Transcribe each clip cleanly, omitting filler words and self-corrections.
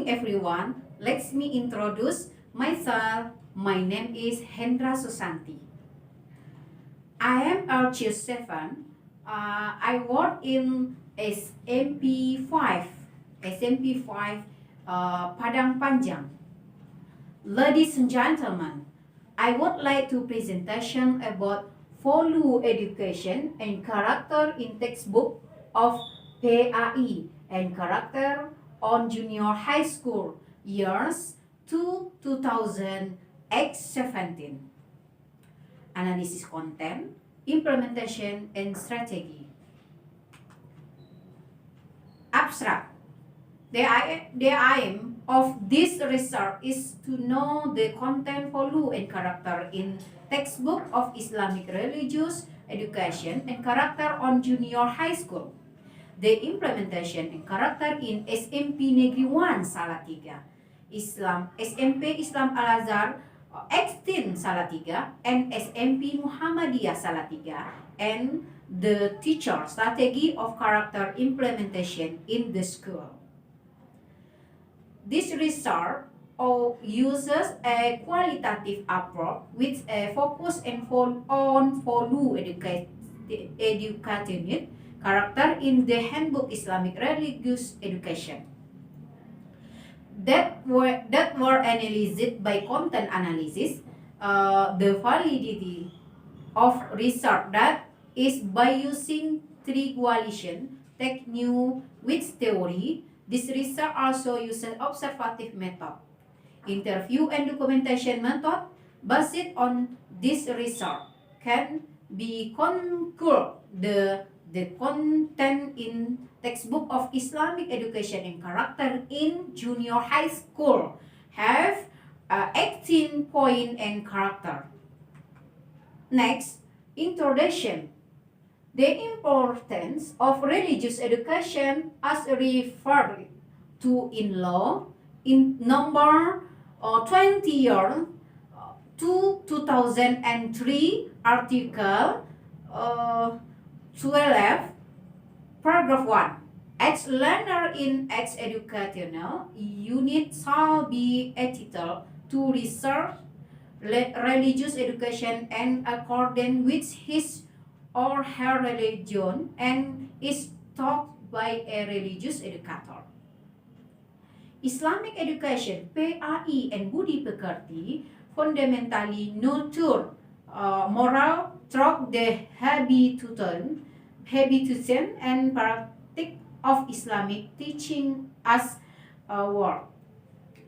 morning, everyone. Let me introduce myself. My name is Hendra Susanti. I am RQ7. I work in SMP5, SMP5 Padang Panjang. Ladies and gentlemen, I would like to presentation about value education and character in textbook of PAI and character on junior high school years to 2017. Analysis content, implementation, and strategy. Abstract. The aim of this research is to know the content, value, and character in textbook of Islamic religious education and character on junior high school. The implementation and character in SMP Negeri 1 Salatiga, SMP Islam Al-Azhar 18 Salatiga, and SMP Muhammadiyah Salatiga, and the teacher strategy of character implementation in the school. This research uses a qualitative approach with a focus on value educative character in the Handbook Islamic Religious Education that were analyzed by content analysis. The validity of research that is by using triangulation technique with theory. This research also uses observative method, interview and documentation method. Based on this research can be conclude the content in textbook of Islamic education and character in junior high school have 18 point and character. Next, introduction. The importance of religious education as referred to in law in number 20 year to 2003 article 12 paragraph 1. Each learner in each educational unit shall be entitled to research religious education and according with his or her religion and is taught by a religious educator. Islamic education, PAI and Budi Pekerti fundamentally nurture moral through the habitation and practice of Islamic teaching as a work.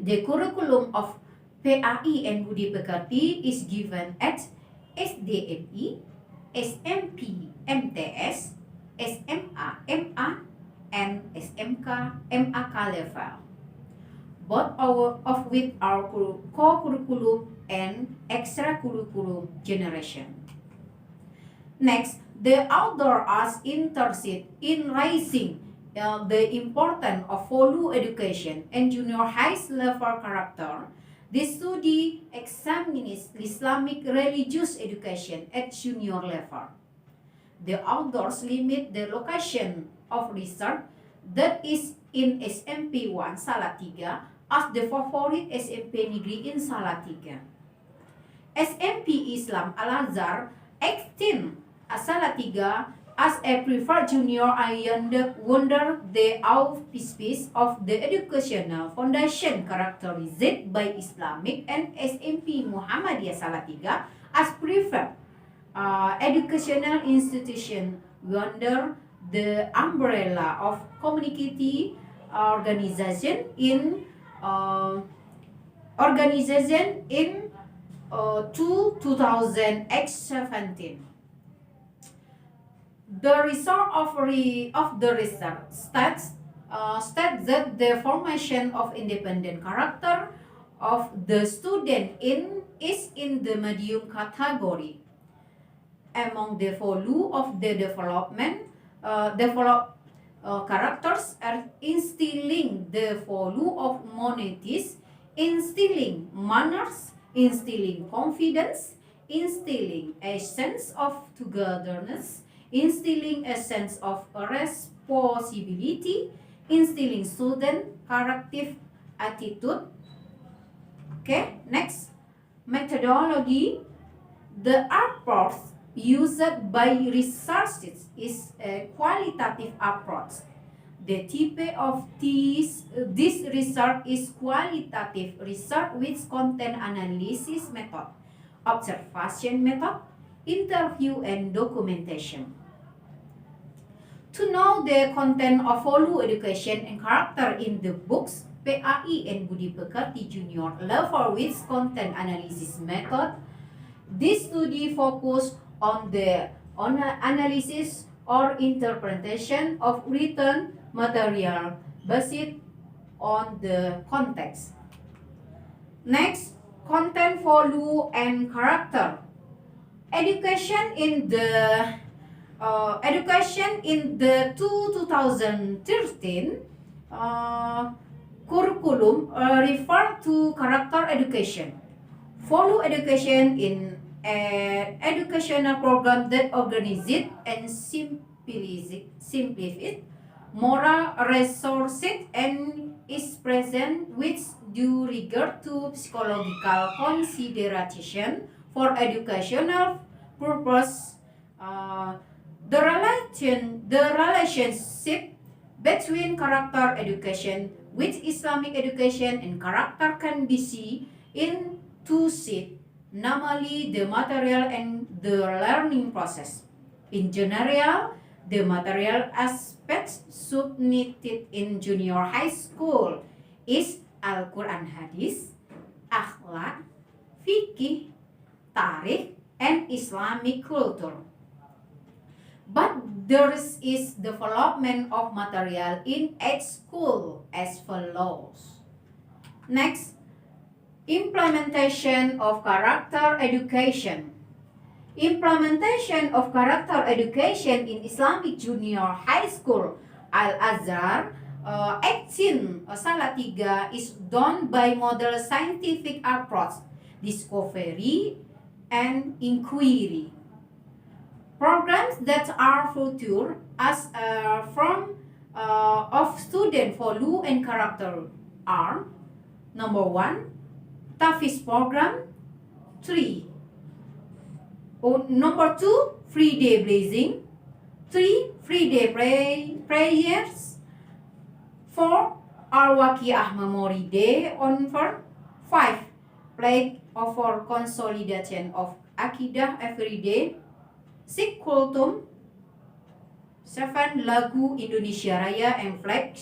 The curriculum of PAI and Budi Pekerti is given at SDMI, SMP, MTS, SMA, MA, and SMK, MAK level. Both of which are co-curriculum and extracurriculum generation. Next, the author is interested in raising the importance of value education and junior high level character. The study examines Islamic religious education at junior level. The authors limit the location of research that is in SMP 1 Salatiga as the favorite SMP Negeri in Salatiga. SMP Islam Al-Azhar 18 Salatiga as a preferred junior under the auspices of the educational foundation characterized by Islamic and SMP Muhammadiyah Salatiga as preferred educational institution under the umbrella of community organization in 2017. The result of the research states that the formation of independent character of the student is in the medium category. Among the value of the development, characters are instilling the value of monetics, instilling manners, instilling confidence, instilling a sense of togetherness, instilling a sense of responsibility, instilling student character attitude. Okay, next, methodology. The approach used by researchers is a qualitative approach. The type of this research is qualitative research with content analysis method, observation method, interview, and documentation. To know the content of value education and character in the books, PAI and Budi Pekerti Junior level with content analysis method. This study focused on the analysis or interpretation of written material based on the context. Next, content value and character. Education in the 2013 curriculum refer to character education. Value education in an educational program that organizes and simplifies moral resources and is present with due regard to psychological consideration for educational purpose. The relationship between character education with Islamic education and character can be seen in two sides, namely the material and the learning process. In general, the material aspects submitted in junior high school is Al-Quran Hadis, Akhlak, Fikih, Tarikh, and Islamic culture. But there is development of material in each school as follows. Next, implementation of character education. Implementation of character education in Islamic Junior High School Al-Azhar 18 Salatiga is done by model scientific approach, discovery, and inquiry. Programs that are future as from of student value and character are: number 1, Tafiz program. 3, number 2, free day blazing. 3, free day prayers. 4, Al-Waqiah Memory Day onward. 5, Plague over consolidation of Akidah every day. 6, Kultum. 7, Lagu Indonesia Raya and flag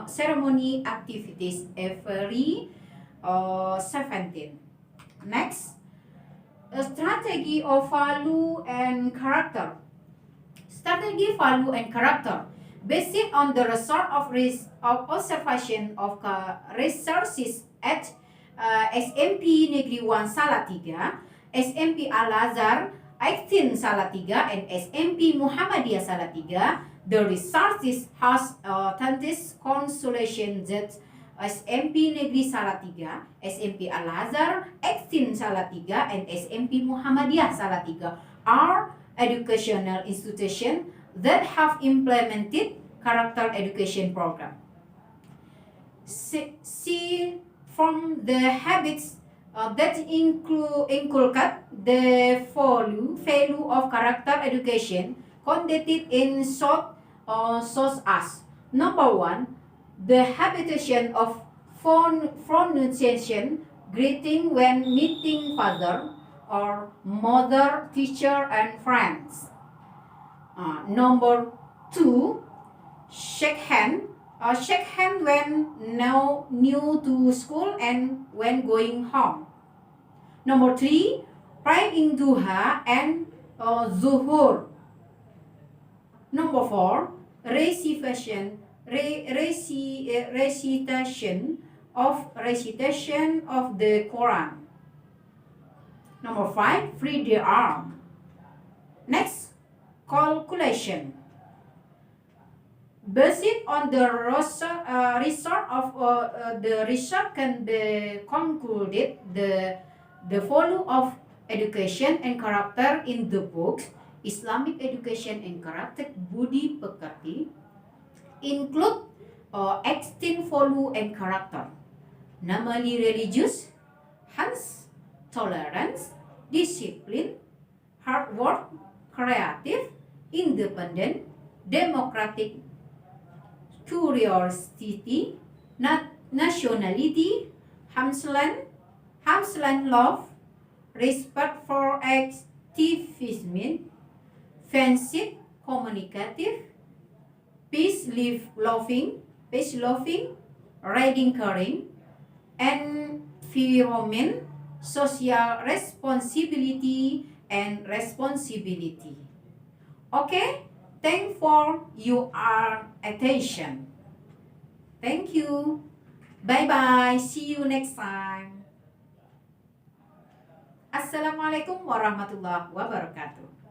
ceremony activities every 17. Next, a strategy of value and character. Strategy, value, and character based on the result of observation of resources at SMP Negeri 1 Salatiga, SMP Al-Azhar 18 Salatiga, and SMP Muhammadiyah Salatiga. The resources has authentic consolation that SMP Negeri Salatiga, SMP Al-Azhar 18 Salatiga, and SMP Muhammadiyah Salatiga are educational institutions that have implemented character education program. See from the habits that inculcate the value of character education conducted in short such as: number 1, the habitation of pronunciation, greeting when meeting father or mother, teacher, and friends. Number 2, shake hand when new to school and when going home. Number 3, praying duha and zuhur. Number 4, recitation of the Quran. Number 5, free the arm. Next, calculation. Based on the result of the research can be concluded the value of education and character in the book Islamic Education and Character Budi Pekerti include extinct value and character, namely religious, hence tolerance, discipline, hard work, creative, independent, democratic, curiosity, nationality, Hamsland love, respect for activism, friendship, communicative, peace-loving, riding caring, environment, social responsibility, and responsibility. Okay, thank for your attention. Thank you. Bye bye. See you next time. Assalamualaikum warahmatullahi wabarakatuh.